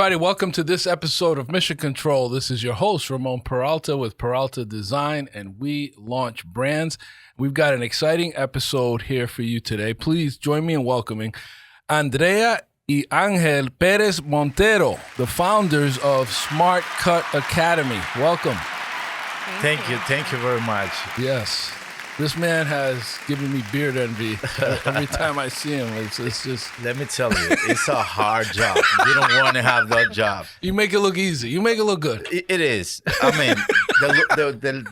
everybody. Welcome to this episode of Mission CTRL. This is your host, Ramon Peralta with Peralta Design, and we launch brands. We've got an exciting episode here for you today. Please join me in welcoming Andrea and Angel Perez-Montero, the founders of SmartCuts Academy. Welcome. Thank you. Thank you very much. Yes. This man has given me beard envy every time I see him. It's just... Let me tell you, it's a hard job. You don't want to have that job. You make it look easy. You make it look good. It is. I mean,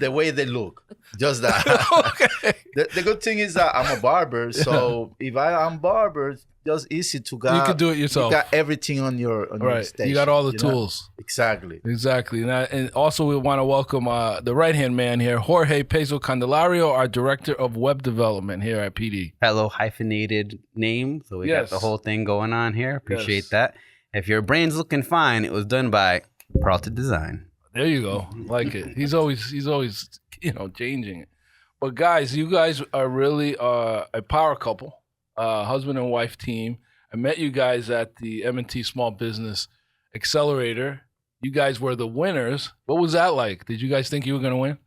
the way they look, just that. Okay. The good thing is that I'm a barber, so if I'm barber, just easy to go. You can do it yourself. You got everything on your station. You got all the tools. Exactly. And also we want to welcome the right-hand man here, Jorge Peso Candelario, our Director of Web Development here at PD. Hello, hyphenated name. So we got the whole thing going on here. Appreciate that. If your brain's looking fine, it was done by Peralta Design. There you go. Like it. He's always changing it. But guys, you guys are really a power couple. Husband and wife team. I met you guys at the M&T Small Business Accelerator. You guys were the winners. What was that like? Did you guys think you were going to win?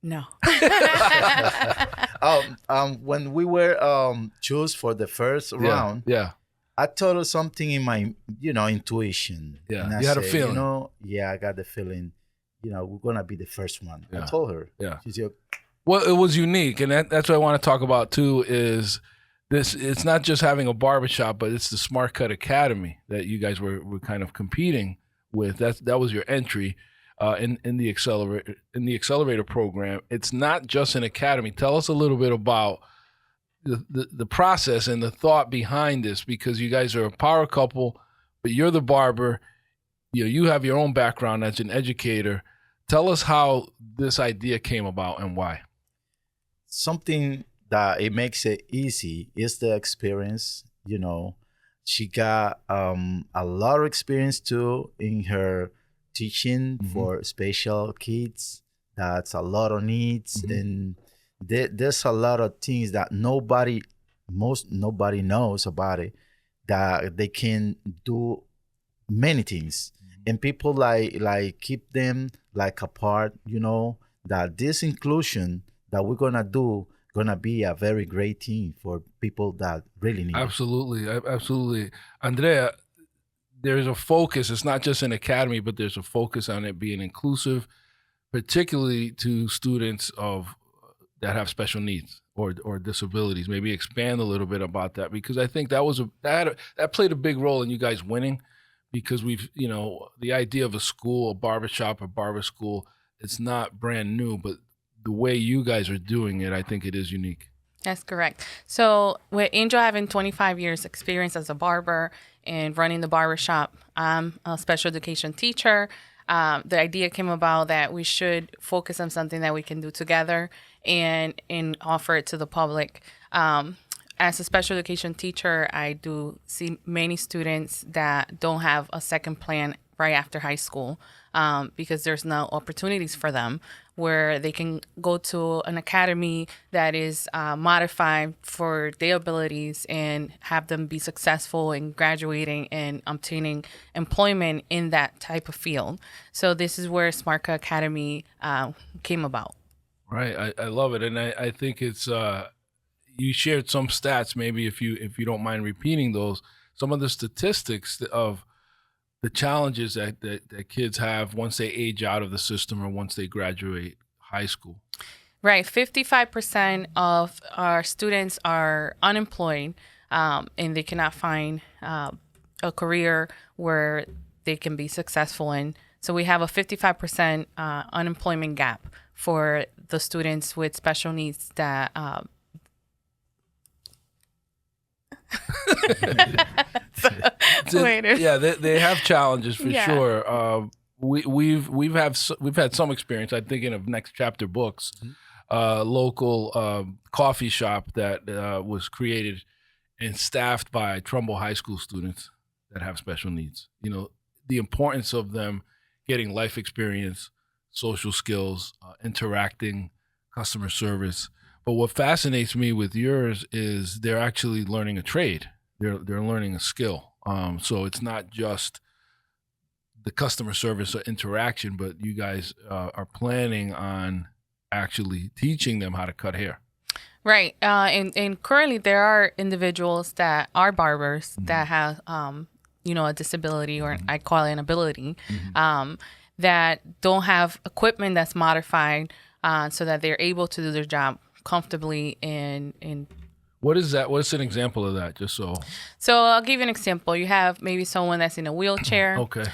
No. When we were choose for the first round, I thought of something in my intuition. Yeah, and you had a feeling. I got the feeling. We're gonna be the first one. I told her. Yeah. She said, well, it was unique, and that's what I want to talk about too. Is this? It's not just having a barbershop, but it's the SmartCuts Academy that you guys were kind of competing with. That was your entry in the accelerator program. It's not just an academy. Tell us a little bit about the process and the thought behind this, because you guys are a power couple, but you're the barber. You have your own background as an educator. Tell us how this idea came about and why. Something that it makes it easy is the experience. She got a lot of experience too in her teaching for special kids. That's a lot of needs, and there's a lot of things that nobody knows about it, that they can do many things, and people like keep them like apart. That this inclusion that we're gonna be a very great thing for people that really need it. Absolutely. Andrea, there's a focus. It's not just an academy, but there's a focus on it being inclusive, particularly to students that have special needs or disabilities. Maybe expand a little bit about that, because I think that played a big role in you guys winning, because we've, the idea of a barbershop, a barber school, it's not brand new, but the way you guys are doing it, I think it is unique. That's correct. So with Angel having 25 years experience as a barber and running the barbershop, I'm a special education teacher. The idea came about that we should focus on something that we can do together and offer it to the public. As a special education teacher, I do see many students that don't have a second plan right after high school because there's no opportunities for them where they can go to an academy that is modified for their abilities and have them be successful in graduating and obtaining employment in that type of field. So this is where SmartCuts Academy came about. Right. I love it. And I think it's, you shared some stats, maybe if you don't mind repeating those, some of the statistics of the challenges that kids have once they age out of the system or once they graduate high school. Right. 55% of our students are unemployed and they cannot find a career where they can be successful in. So we have a 55% unemployment gap for the students with special needs that they have challenges for sure. We've had some experience. I'm thinking of Next Chapter Books, local coffee shop that was created and staffed by Trumbull High School students that have special needs. The importance of them getting life experience, social skills, interacting, customer service. But what fascinates me with yours is they're actually learning a trade. They're learning a skill. So it's not just the customer service or interaction, but you guys are planning on actually teaching them how to cut hair. Right. And currently there are individuals that are barbers that have, a disability, or I call it an ability, that don't have equipment that's modified so that they're able to do their job comfortably and What is that? What's an example of that? Just so. So I'll give you an example. You have maybe someone that's in a wheelchair. Okay.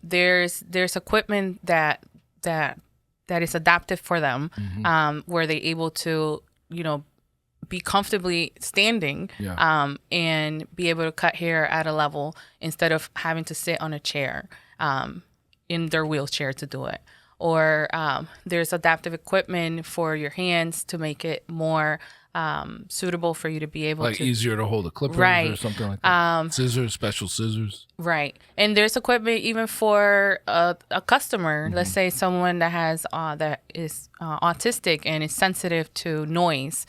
There's equipment that is adapted for them, where they're able to, be comfortably standing, and be able to cut hair at a level instead of having to sit on a chair, in their wheelchair to do it. Or there's adaptive equipment for your hands to make it more suitable for you to be able to easier to hold a clipper or something like that. Scissors, special scissors. Right. And there's equipment even for a customer. Let's say someone that has that is autistic and is sensitive to noise.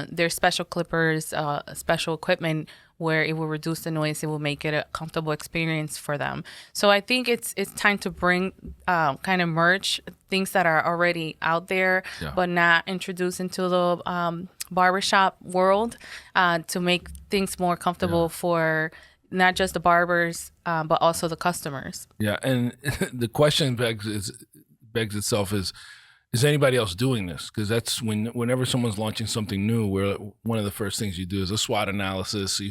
There's special clippers, special equipment where it will reduce the noise. It will make it a comfortable experience for them. So I think it's time to bring kind of merge things that are already out there, but not introduce into the barbershop world, to make things more comfortable for not just the barbers, but also the customers. Yeah, and the question begs itself is anybody else doing this? Because that's whenever someone's launching something new, where one of the first things you do is a SWOT analysis, see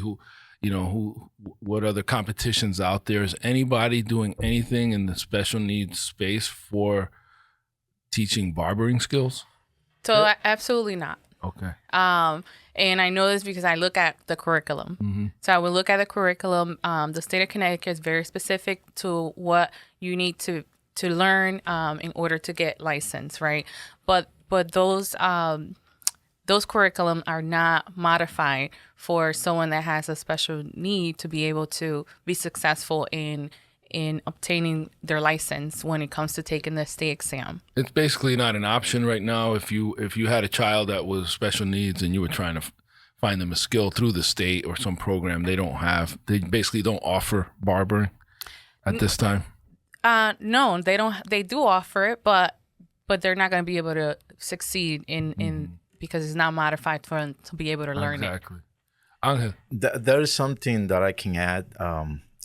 what other competitions out there. Is anybody doing anything in the special needs space for teaching barbering skills? So absolutely not. Okay. And I know this because I look at the curriculum. So I will look at the curriculum. The state of Connecticut is very specific to what you need to learn in order to get licensed, right? But those curriculum are not modified for someone that has a special need to be able to be successful in obtaining their license when it comes to taking the state exam. It's basically not an option right now. If you had a child that was special needs and you were trying to find them a skill through the state or some program, they basically don't offer barbering at this time. No, they don't. They do offer it, but they're not going to be able to succeed in because it's not modified for them to be able to learn it. Exactly. Angel. There's something that I can add,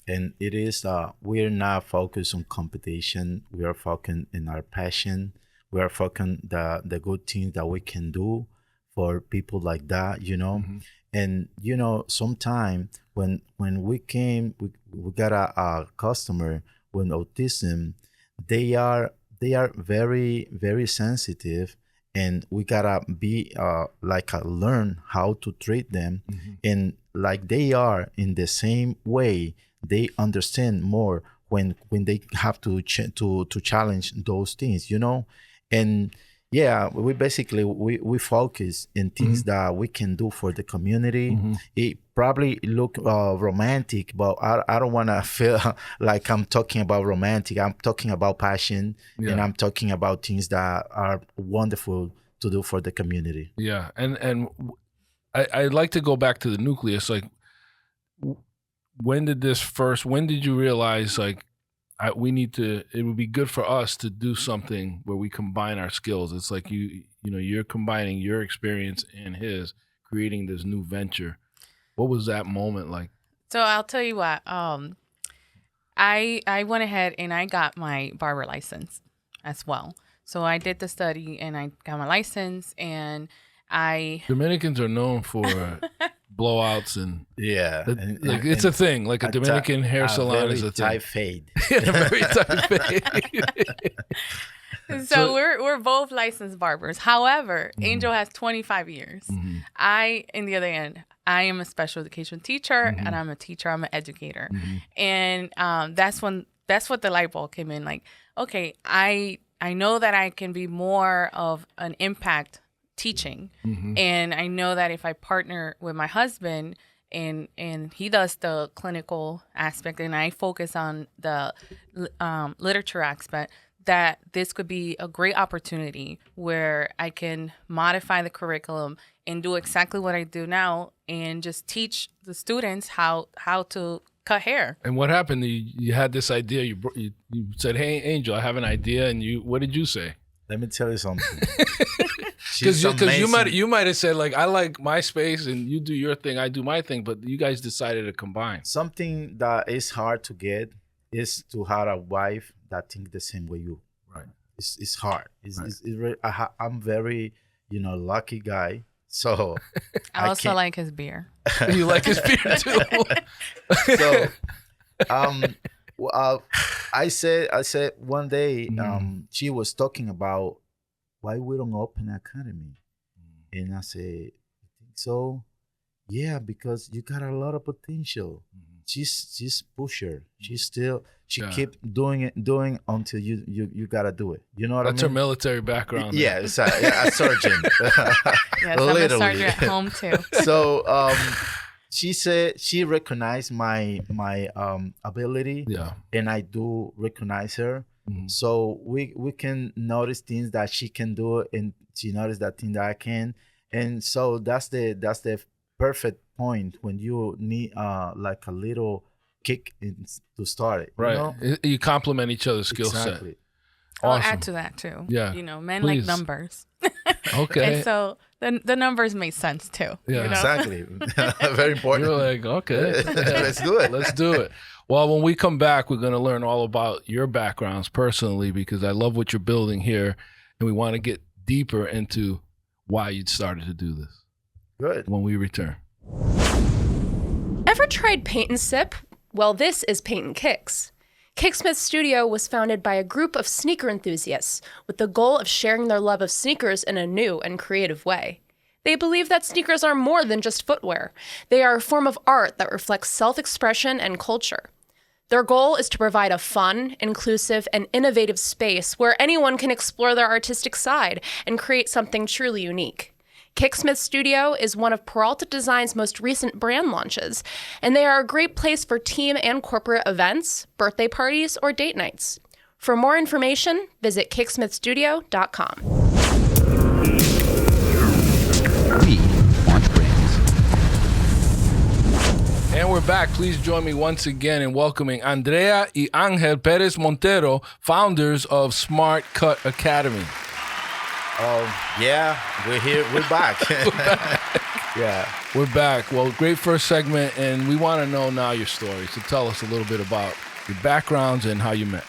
and it is we're not focused on competition. We are focused in our passion. We are focused the good things that we can do for people like that, And sometime when we got a customer with autism, they are very, very sensitive, and we gotta be learn how to treat them, and like they are in the same way, they understand more when they have to challenge those things, and we basically we focus in things that we can do for the community. It probably look romantic, but I don't want to feel like I'm talking about romantic. I'm talking about passion, and I'm talking about things that are wonderful to do for the community. Yeah, and I'd like to go back to the nucleus. Like, when did you realize it would be good for us to do something where we combine our skills? It's like you're combining your experience and his, creating this new venture. What was that moment like? So I'll tell you what. I went ahead and I got my barber license as well. So I did the study and I got my license, and Dominicans are known for blowouts and it's a thing. Like a Dominican hair salon is a thing. Tight fade. Very tight fade. So we're both licensed barbers. However, Angel has 25 years. I, in the other end, I am a special education teacher, and I'm a teacher. I'm an educator, and that's what the light bulb came in. Like, okay, I know that I can be more of an impact teaching, and I know that if I partner with my husband and he does the clinical aspect and I focus on the literature aspect, that this could be a great opportunity where I can modify the curriculum and do exactly what I do now and just teach the students how to cut hair. And what happened? You had this idea. You said, "Hey, Angel, I have an idea." And what did you say? Let me tell you something. Because you might have said, like, I like my space and you do your thing, I do my thing, but you guys decided to combine. Something that is hard to get is to have a wife that thinks the same way you. Right. It's hard. Right. I'm very, lucky guy. So I also like his beer. You like his beer too. So, I said one day, she was talking about why we don't open an academy, and I said, "You think so?" Yeah, because you got a lot of potential. She's pusher. She keep doing until you gotta do it. You know what I mean? That's her military background. Yeah, it's a surgeon. Yes, I'm a sergeant at home too. So she said she recognized my ability, and I do recognize her. So we can notice things that she can do, and she noticed that thing that I can, and so that's the perfect point when you need like a little kick to start it. Right, you complement each other's skill set. I'll add to that too. Yeah, men like numbers. Okay. And so the numbers make sense too. Yeah, exactly. Very important. You're like, okay, let's do it. Let's do it. Well, when we come back, we're going to learn all about your backgrounds personally, because I love what you're building here, and we want to get deeper into why you started to do this. Good. When we return. Ever tried paint and sip? Well, this is Paint and Kicks. Kicksmith Studio was founded by a group of sneaker enthusiasts with the goal of sharing their love of sneakers in a new and creative way. They believe that sneakers are more than just footwear. They are a form of art that reflects self-expression and culture. Their goal is to provide a fun, inclusive, and innovative space where anyone can explore their artistic side and create something truly unique. Kicksmith Studio is one of Peralta Design's most recent brand launches, and they are a great place for team and corporate events, birthday parties, or date nights. For more information, visit kicksmithstudio.com. We want brains. And we're back. Please join me once again in welcoming Andrea and Angel Perez-Montero, founders of SmartCuts Academy. Yeah, we're here. We're back. Yeah, we're back. Well, great first segment, and we want to know now your story. So tell us a little bit about your backgrounds and how you met.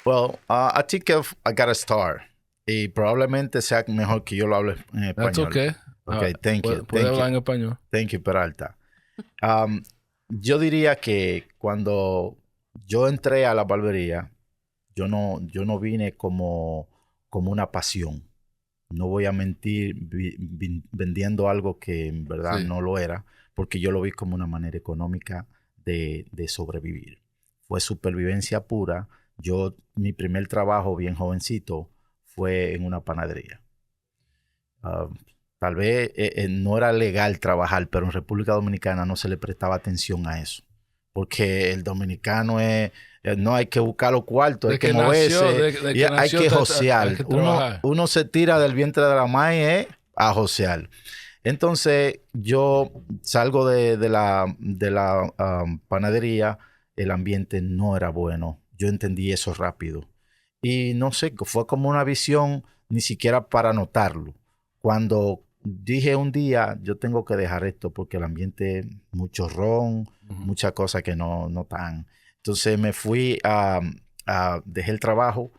Well, I think I got to start. Y probablemente sea mejor que yo lo hable en español. That's okay. Okay, thank you. ¿Puedo hablar en español? Thank you, Peralta. Yo diría que cuando yo entré a la barbería, yo no vine como una pasión. No voy a mentir vendiendo algo que en verdad no lo era, porque yo lo vi como una manera económica de sobrevivir. Fue supervivencia pura. Mi primer trabajo bien jovencito fue en una panadería. Tal vez no era legal trabajar, pero en República Dominicana no se le prestaba atención a eso. Porque el dominicano no hay que buscar los cuartos, hay que moverse, hay que josear. Uno se tira del vientre de la madre a josear. Entonces, yo salgo de la panadería, el ambiente no era bueno. Yo entendí eso rápido. Y no sé, fue como una visión ni siquiera para notarlo. Cuando dije un día, yo tengo que dejar esto porque el ambiente, mucho ron, muchas cosas que no están. Entonces me fui dejé el trabajo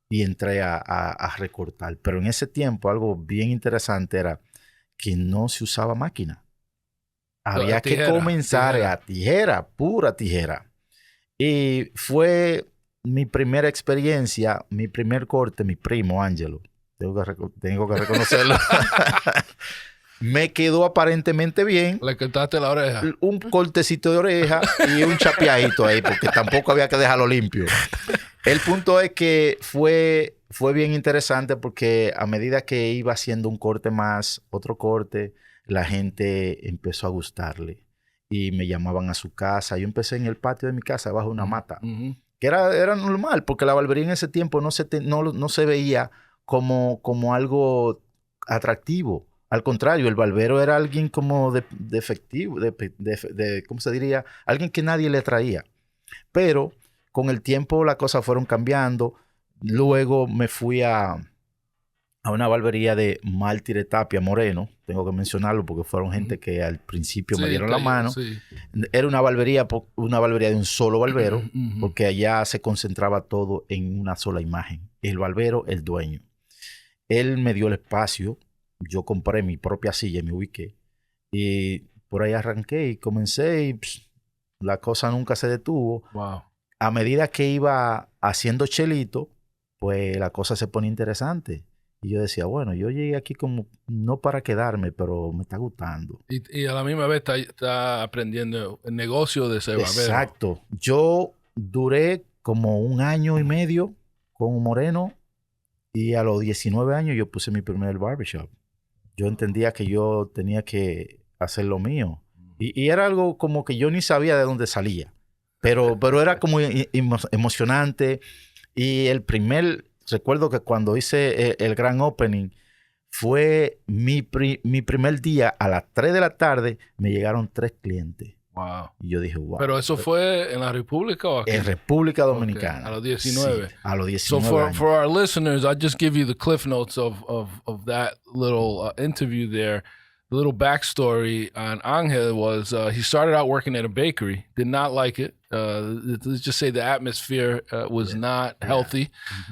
y entré a recortar. Pero en ese tiempo algo bien interesante era que no se usaba máquina. Había que comenzar a tijera, pura tijera. Y fue mi primera experiencia, mi primer corte, mi primo, Ángelo. Tengo que reconocerlo. Me quedó aparentemente bien. Le cortaste la oreja. Un cortecito de oreja y un chapeadito ahí, porque tampoco había que dejarlo limpio. El punto es que fue bien interesante porque a medida que iba haciendo un corte más, otro corte, la gente empezó a gustarle. Y me llamaban a su casa. Yo empecé en el patio de mi casa, debajo de una mata. Que era normal, porque la barbería en ese tiempo no se veía como algo atractivo. Al contrario, el barbero era alguien como de efectivo, ¿cómo se diría? Alguien que nadie le traía. Pero con el tiempo las cosas fueron cambiando. Luego me fui a una barbería de Mártires Tapia Moreno. Tengo que mencionarlo porque fueron gente que al principio me dieron la mano. Sí. Era una barbería de un solo barbero, porque allá se concentraba todo en una sola imagen. El barbero, el dueño. Él me dio el espacio. Yo compré mi propia silla y me ubiqué. Y por ahí arranqué y comencé y la cosa nunca se detuvo. Wow. A medida que iba haciendo chelito, pues la cosa se pone interesante. Y yo decía, bueno, yo llegué aquí como no para quedarme, pero me está gustando. Y a la misma vez está aprendiendo el negocio de ser barbero. Exacto. Yo duré como 1 año y medio con un moreno y a los 19 años yo puse mi primer barbershop. Yo entendía que yo tenía que hacer lo mío. Y era algo como que yo ni sabía de dónde salía. Pero era como emocionante. Y recuerdo que cuando hice el gran opening, fue mi primer día a las 3 de la tarde, me llegaron 3 clientes. Wow. Y yo dije, wow. ¿Pero eso fue en la República o aquí? En República Dominicana. Okay. A los 19. Sí, a los 19 So for our listeners, I'll just give you the cliff notes of that little interview there. The little backstory on Angel was he started out working at a bakery, did not like it. Let's just say the atmosphere was not healthy,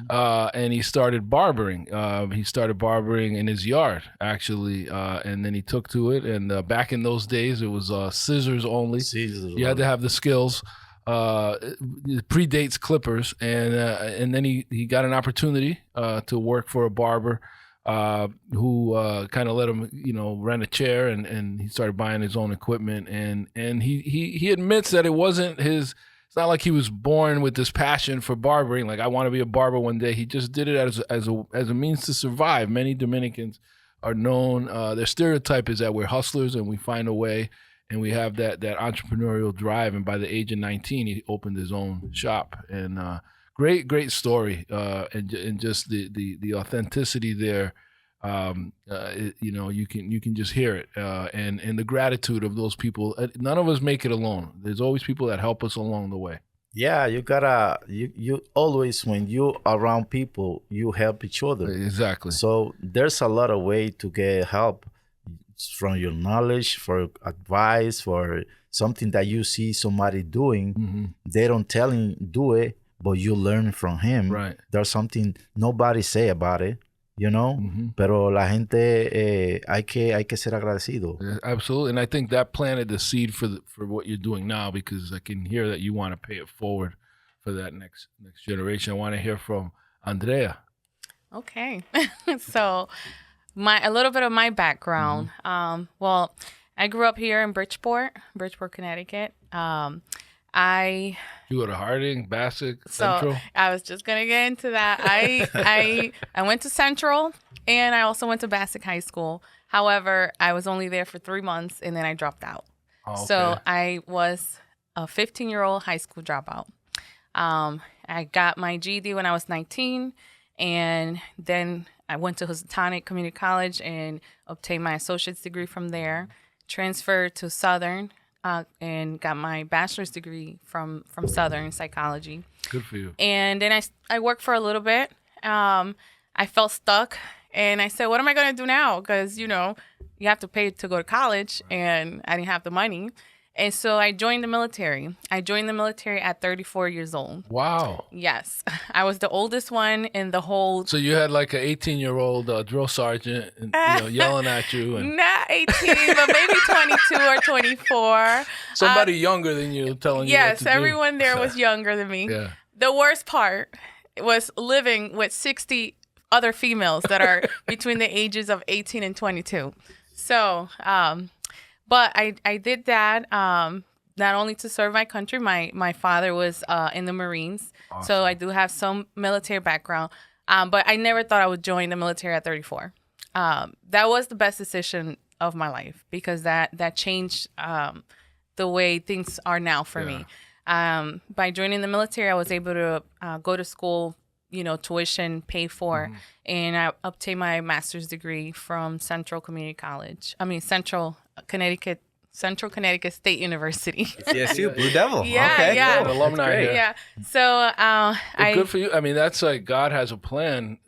and he started barbering. He started barbering in his yard, actually, and then he took to it. And back in those days, it was scissors only. You had to have the skills. It predates clippers, and then he got an opportunity to work for a barber. Who kind of let him, rent a chair, and he started buying his own equipment. And he admits that it wasn't his. It's not like he was born with this passion for barbering. Like, I want to be a barber one day. He just did it as a means to survive. Many Dominicans are known. Their stereotype is that we're hustlers and we find a way, and we have that entrepreneurial drive. And by the age of 19, he opened his own shop. And Great story, and just the authenticity there. You can just hear it, and the gratitude of those people. None of us make it alone. There's always people that help us along the way. Yeah, you always, when you around people, you help each other. Exactly. So there's a lot of way to get help from your knowledge, for advice, for something that you see somebody doing. They don't tell him do it, but you learn from him. Right. There's something nobody say about it, Pero la gente hay que ser agradecido. Yeah, absolutely, and I think that planted the seed for what you're doing now, because I can hear that you want to pay it forward for that next generation. I want to hear from Andrea. Okay, so a little bit of my background. Well, I grew up here in Bridgeport, Connecticut. You go to Harding, Bassett, Central? So I was just going to get into that. I went to Central, and I also went to Bassett High School. However, I was only there for 3 months, and then I dropped out. Oh, okay. So I was a 15-year-old high school dropout. I got my GED when I was 19, and then I went to Housatonic Community College and obtained my associate's degree from there, transferred to Southern, and got my bachelor's degree from Southern in psychology. Good for you. And then I worked for a little bit. I felt stuck, and I said, what am I going to do now? Because, you have to pay to go to college, and I didn't have the money. And so I joined the military. I joined the military at 34 years old. Wow. Yes. I was the oldest one in the whole... So you had like an 18-year-old drill sergeant yelling at you. And... Not 18, but maybe 22 or 24. Somebody younger than you telling you what to do. Yes, everyone there was younger than me. Yeah. The worst part was living with 60 other females that are between the ages of 18 and 22. So... But I did that not only to serve my country. My father was in the Marines, awesome. So I do have some military background. But I never thought I would join the military at 34. That was the best decision of my life, because that changed the way things are now for me. By joining the military, I was able to go to school tuition paid for. And I obtained my master's degree from Central Connecticut State University. CSU, Blue Devil. Yeah, okay, yeah. cool. Alumni here. Yeah. So Good for you. I mean, that's like God has a plan,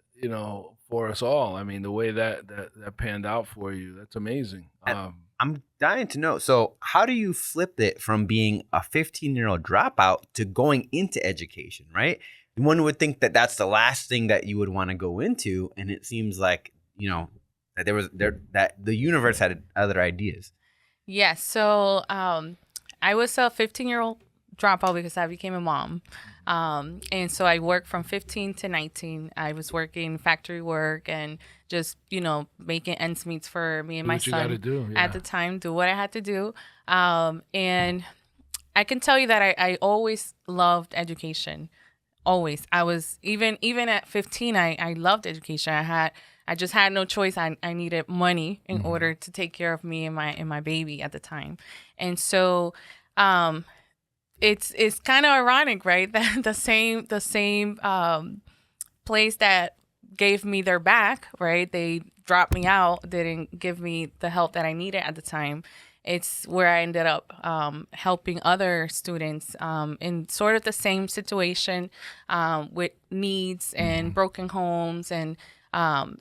for us all. I mean, the way that panned out for you, that's amazing. I'm dying to know. So how do you flip it from being a 15-year-old dropout to going into education, right? One would think that that's the last thing that you would want to go into. And it seems like, that that the universe had other ideas. Yes. So I was a 15-year-old dropout because I became a mom. And so I worked from 15 to 19. I was working factory work and just, making ends meet for me and my son at the time, do what I had to do. And I can tell you that I always loved education. Always. I was even at 15, I loved education. I just had no choice. I needed money in order to take care of me and my baby at the time. And so it's kind of ironic, right? That the same place that gave me their back, right? They dropped me out, didn't give me the help that I needed at the time. It's where I ended up helping other students in sort of the same situation with needs and broken homes and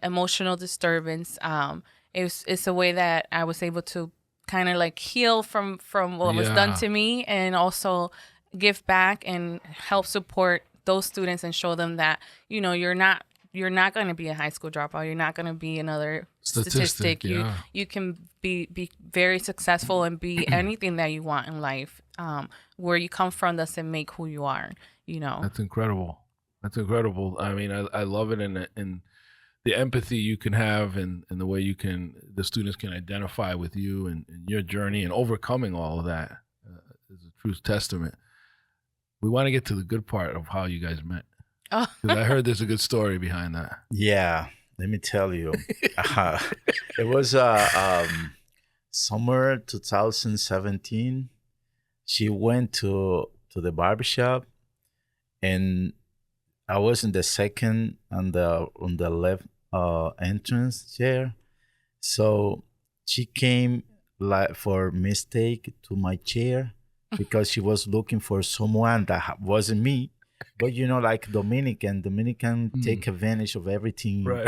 emotional disturbance. It's a way that I was able to kind of like heal from what was done to me, and also give back and help support those students and show them that you're not going to be a high school dropout. You're not going to be another statistic. You can be very successful and be anything that you want in life. Where you come from doesn't make who you are. That's incredible. I mean, I love it, and the empathy you can have, and the way the students can identify with you and your journey and overcoming all of that is a true testament. We want to get to the good part of how you guys met. Oh. 'Cause I heard there's a good story behind that. Yeah, let me tell you. It was summer 2017. She went to the barbershop, and I was in the second on the left entrance chair. So she came like for mistake to my chair because she was looking for someone that wasn't me. But like Dominican take advantage of everything. Right.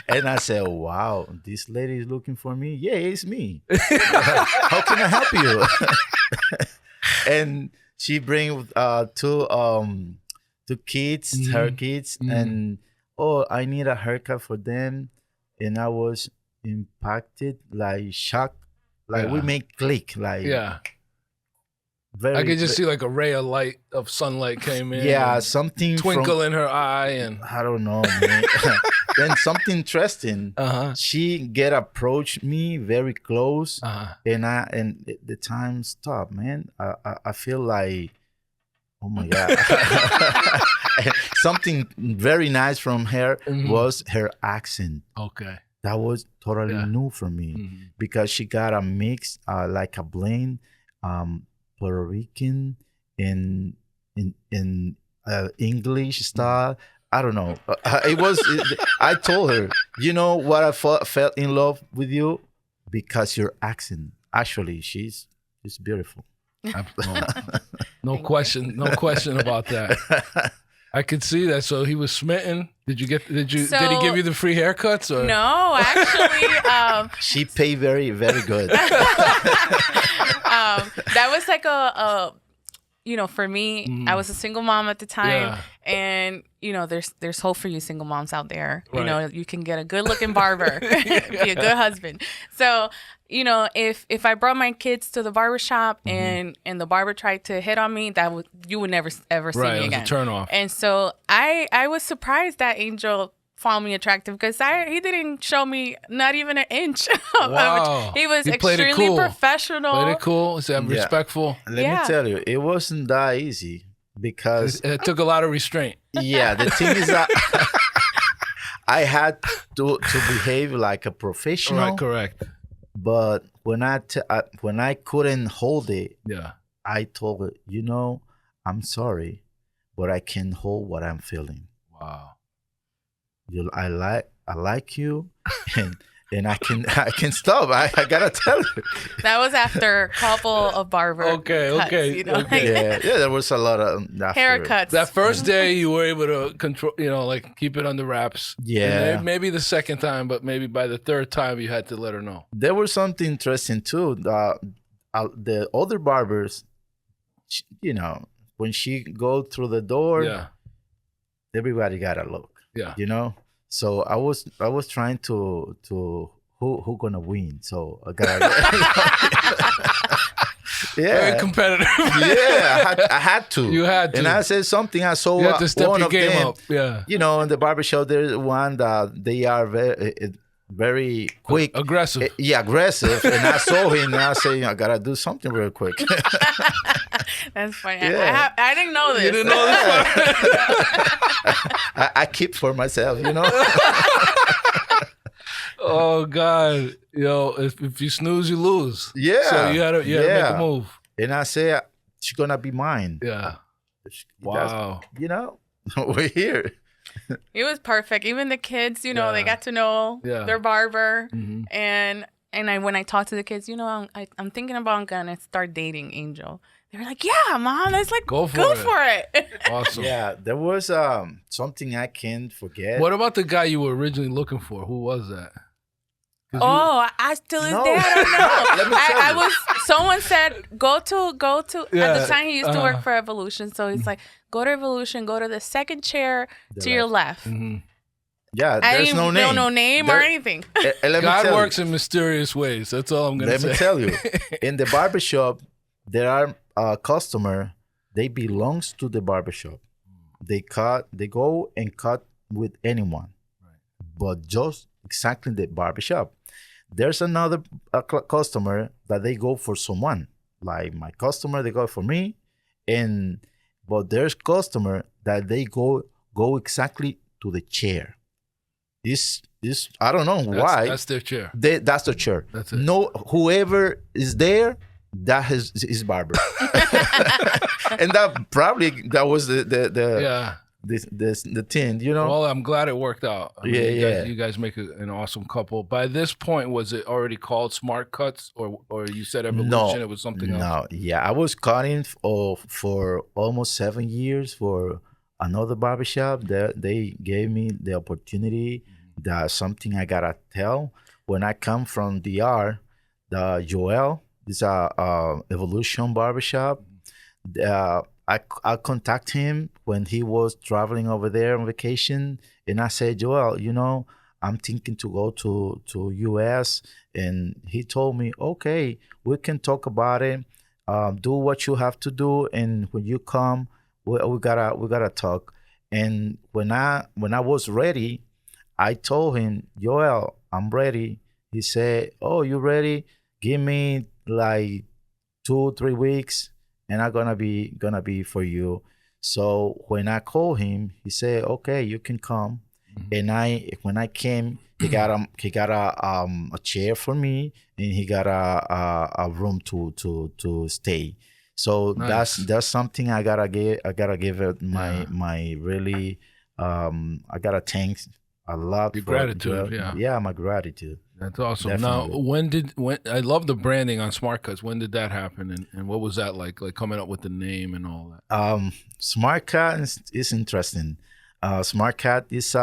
And I said, wow, this lady is looking for me. Yeah, it's me. How can I help you? And she bring two kids, her kids, and I need a haircut for them. And I was impacted, like shocked, like we make click, like I could just see like a ray of light of sunlight came in. Yeah, something twinkle in her eye, and I don't know, man. Then something interesting. She approached me very close, and the time stopped, man. I feel like, oh my God. Something very nice from her was her accent. Okay. That was totally new for me because she got a mix, like a blend, Puerto Rican in English style. I don't know. I told her, what I felt in love with you because your accent. Actually, she's beautiful. No question about that. I could see that. So he was smitten. Did he give you the free haircuts? Or? No, actually. She paid very, very good. That was like for me, I was a single mom at the time, and there's hope for you single moms out there. Right. You can get a good looking barber, be a good husband. So, if I brought my kids to the barbershop and the barber tried to hit on me, you would never ever see me again. Right, it was a turn off. And so I was surprised that Angel found me attractive because he didn't show me not even an inch. Wow. He was extremely professional. Played it cool. Respectful. Let me tell you, it wasn't that easy because it took a lot of restraint. Yeah, the thing is that I had to behave like a professional. Right, correct. But when I couldn't hold it, yeah, I told her, I'm sorry, but I can hold what I'm feeling. Wow. I like you, and I can stop. I gotta tell you. That was after a couple of barber cuts, you know? Yeah, there was a lot of Haircuts. That first day you were able to control, like keep it under wraps. Yeah. And then maybe the second time, but maybe by the third time you had to let her know. There was something interesting too. The other barbers, when she go through the door, everybody got a look. Yeah. So I was trying to who gonna win. So I got Very competitive. I had to. You had to. And I said something. I saw you had to step one your of game them. up. Yeah. In the barbershop, there's one that they are very quick, aggressive. Aggressive. And I saw him, and I said, I gotta do something real quick. That's funny. Yeah. I didn't know this. You didn't know this. I keep for myself, Oh God, if you snooze, you lose. Yeah. So you had to make a move. And I say, she's gonna be mine. Yeah. Wow. We're here. It was perfect. Even the kids, they got to know their barber. Mm-hmm. And when I talked to the kids, I'm thinking about I'm gonna start dating Angel. They were like, "Yeah, Mom." I was like, "Go for it." Awesome. Yeah, there was something I can't forget. What about the guy you were originally looking for? Who was that? I still is there. I don't know. Let me tell you. Someone said go to at the time he used to work for Evolution. So he's like, go to Evolution, go to the second chair to your left. Mm-hmm. Yeah, I there's didn't no name. know no name or anything. God works in mysterious ways. That's all I'm gonna say. Let me tell you, in the barbershop, there are customers. They belongs to the barbershop. They go and cut with anyone, but just exactly the barbershop. There's another customer that they go for someone. Like my customer, they go for me, but there's customer that they go exactly to the chair. This I don't know why. That's their chair. That's the chair. That's it. No, whoever is there, that is barber. And that was the thing, Well, I'm glad it worked out. You guys make an awesome couple. By this point, was it already called SmartCuts, or you said Evolution? No, it was something else. No, yeah, I was cutting for almost 7 years for another barbershop. They gave me the opportunity. That's something I gotta tell. When I come from DR, the Joel is a Evolution barbershop. I contact him when he was traveling over there on vacation, and I said, Joel, I'm thinking to go to US, and he told me, okay, we can talk about it. Do what you have to do, and when you come, we gotta talk. And when I was ready, I told him, Joel, I'm ready. He said, oh, you ready? Give me like 2-3 weeks, and I'm gonna be for you. So when I called him, he said, okay, you can come. Mm-hmm. And when I came, he got a chair for me, and he got a room to stay. So nice. that's something I gotta give it my really I gotta thank a lot. Your gratitude, my gratitude. That's awesome. Definitely. Now, when I love the branding on SmartCuts. When did that happen, and what was that like coming up with the name and all that? SmartCut is interesting. SmartCut is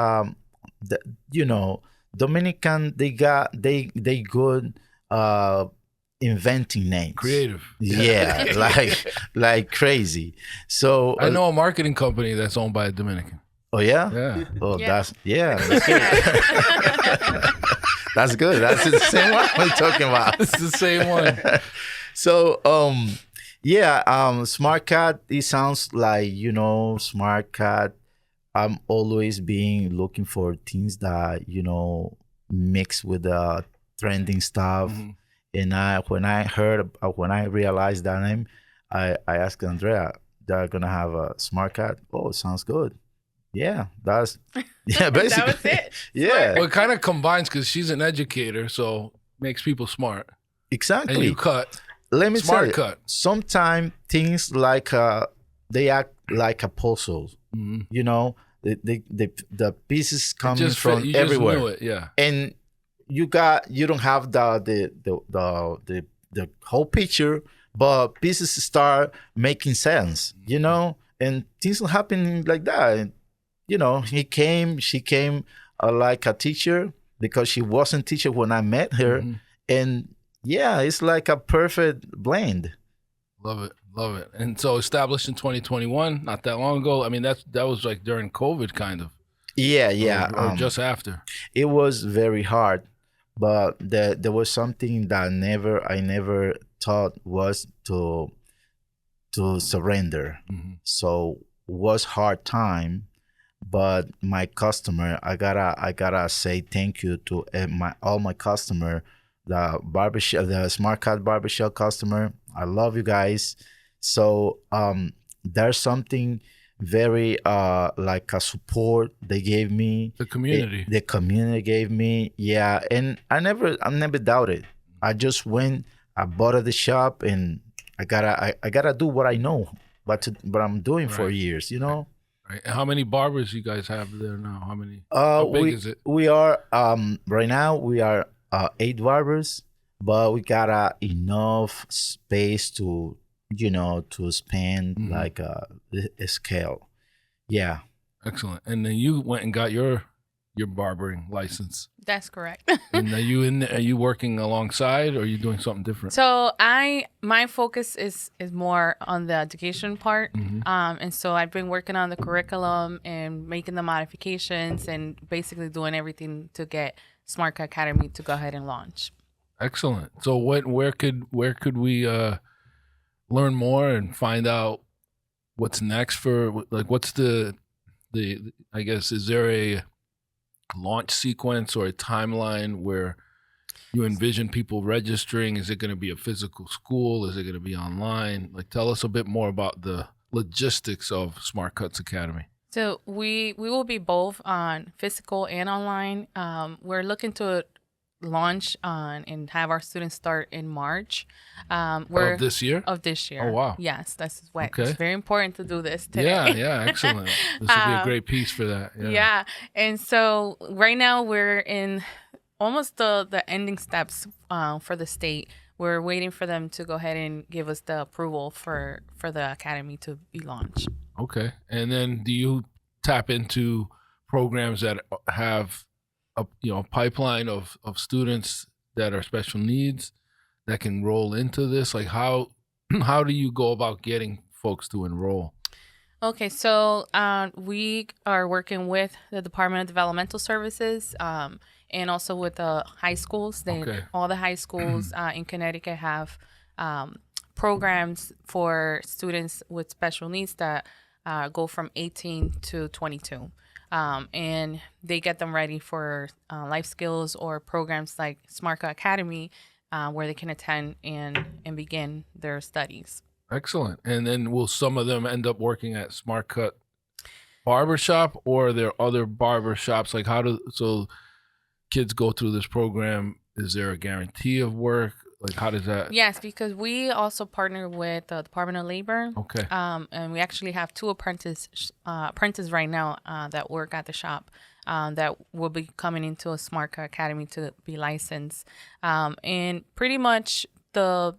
Dominican. They good inventing names. Creative. Yeah, like crazy. So I know a marketing company that's owned by a Dominican. Oh yeah? Yeah. Oh, that's good. That's good. That's the same one we're talking about. It's the same one. So, SmartCut, it sounds like, SmartCut. I'm always looking for things that, mix with the trending stuff. Mm-hmm. And when I realized that name, I asked Andrea, they're going to have a SmartCut. Oh, sounds good. Yeah, basically. That was it. Yeah. Well, it kind of combines because she's an educator, so makes people smart. Exactly. And you cut. Let me tell you, SmartCut. sometimes things like they act like a puzzle. Mhm. You know, the pieces It coming just fit- from you just everywhere, knew it, yeah. and you don't have the whole picture, but pieces start making sense. You know, and things will happen like that. And, you know, she came like a teacher because she wasn't teacher when I met her, Mhm. and yeah, it's like a perfect blend. Love it. Love it. And so established in 2021, not that long ago. I mean, that was like during COVID kind of. Yeah. Or just after. It was very hard, but there was something that I never thought was to surrender. Mhm. So was hard time, but my customer, I gotta say thank you to all my customer, the barbershop, the SmartCuts barbershop customer. I love you guys. So there's something very like a support they gave me. The community. The community gave me, yeah, and I never doubted. I just went, I bought at the shop, and I gotta do what I know, what I'm doing for Right. years, you know. Right. And how many barbers you guys have there now? How many? How big is it? We are right now we are 8 barbers, but we got enough space to, you know, to spend Mhm. like a scale. Yeah. Excellent. And then you went and got your barbering license. That's correct. And are you working alongside, or are you doing something different? So my focus is more on the education part. Mhm. And so I've been working on the curriculum and making the modifications and basically doing everything to get SmartCuts Academy to go ahead and launch. Excellent. So where could we learn more and find out what's next for, like, what's the I guess, is there a launch sequence or a timeline where you envision people registering? Is it going to be a physical school? Is it going to be online? Like, tell us a bit more about the logistics of SmartCuts Academy. So we will be both on physical and online. We're looking to launch on and have our students start in March. Of this year? Of this year. Oh, wow. Yes, that's why Okay. it's very important to do this today. Yeah, excellent. This would be a great piece for that. Yeah. And so right now we're in almost the ending steps for the state. We're waiting for them to go ahead and give us the approval for the academy to be launched. Okay. And then do you tap into programs that have a pipeline of students that are special needs that can roll into this? Like, how do you go about getting folks to enroll? Okay, so we are working with the Department of Developmental Services and also with the high schools. Okay. All the high schools in Connecticut have programs for students with special needs that go from 18 to 22. And they get them ready for life skills or programs like SmartCuts Academy where they can attend and begin their studies. Excellent. And then will some of them end up working at SmartCuts Barbershop, or are there other barbershops? Like, so kids go through this program, is there a guarantee of work? Like, how does that? Yes, because we also partner with the Department of Labor. Okay. And we actually have 2 apprentices right now that work at the shop that will be coming into a SmartCuts Academy to be licensed. And pretty much the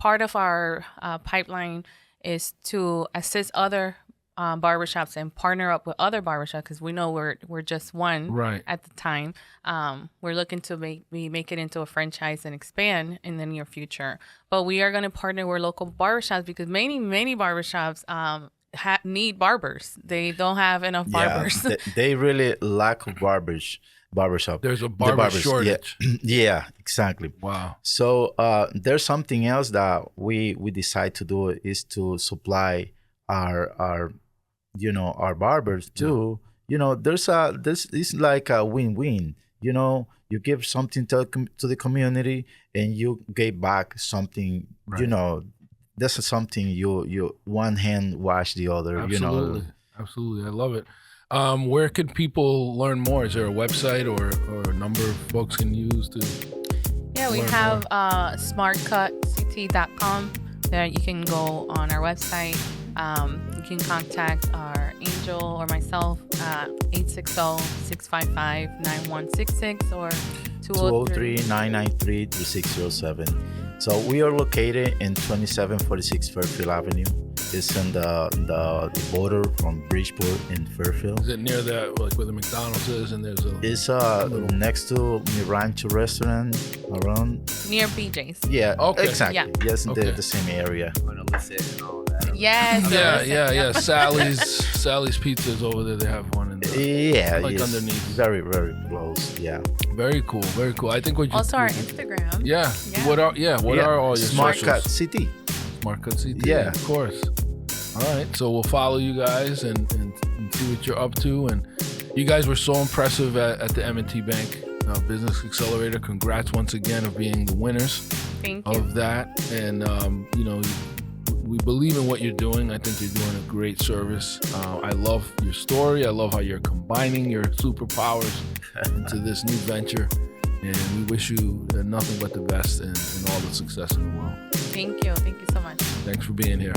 part of our pipeline is to assist other barbershops and partner up with other barbershops, because we know we're just one Right. at the time. We're looking to make it into a franchise and expand in the near future. But we are going to partner with local barbershops because many barbershops need barbers. They don't have enough barbers. Yeah, they really lack barbershop. There's a The barber barbers, shortage. Yeah, exactly. Wow. So there's something else that we decide to do is to supply our barbers too. There's it's like a win-win. You give something to the community and you give back something. Right. That's something you one hand wash the other. Absolutely. Absolutely. I love it. Where can people learn more? Is there a website or a number folks can use to? Yeah, we learn have smartcutsct.com. There you can go on our website. You can contact our Angel or myself, 860-655-9166 or 203-993-3607. So we are located in 2746 Fairfield Avenue. It's in the border from Bridgeport and Fairfield. Is it near that, like where the McDonald's is, and there's a? It's next to Mi Rancho restaurant around. near BJ's. Yeah. Okay. Exactly. Yeah. Yes, in Okay. the same area. Going to listen and all that. Yes. Yeah. Sally's Pizza's over there. They have one in there. Yeah. Like yes. underneath. Very, very close. Yeah. Very cool. I think what you Also our Instagram. Yeah. Yeah. What are all your SmartCuts socials? City. SmartCuts CTRL. Yeah. Of course. All right. So we'll follow you guys and see what you're up to. And you guys were so impressive at the M&T Bank Business Accelerator. Congrats once again of being the winners Thank you. of that. And, we believe in what you're doing. I think you're doing a great service. I love your story. I love how you're combining your superpowers into this new venture. And we wish you nothing but the best and all the success in the world. Thank you. Thank you so much. Thanks for being here.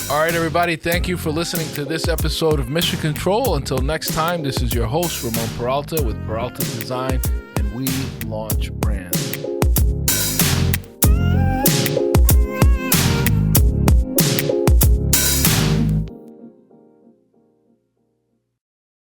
All right, everybody. Thank you for listening to this episode of Mission Control. Until next time, this is your host, Ramon Peralta with Peralta Design, and we launch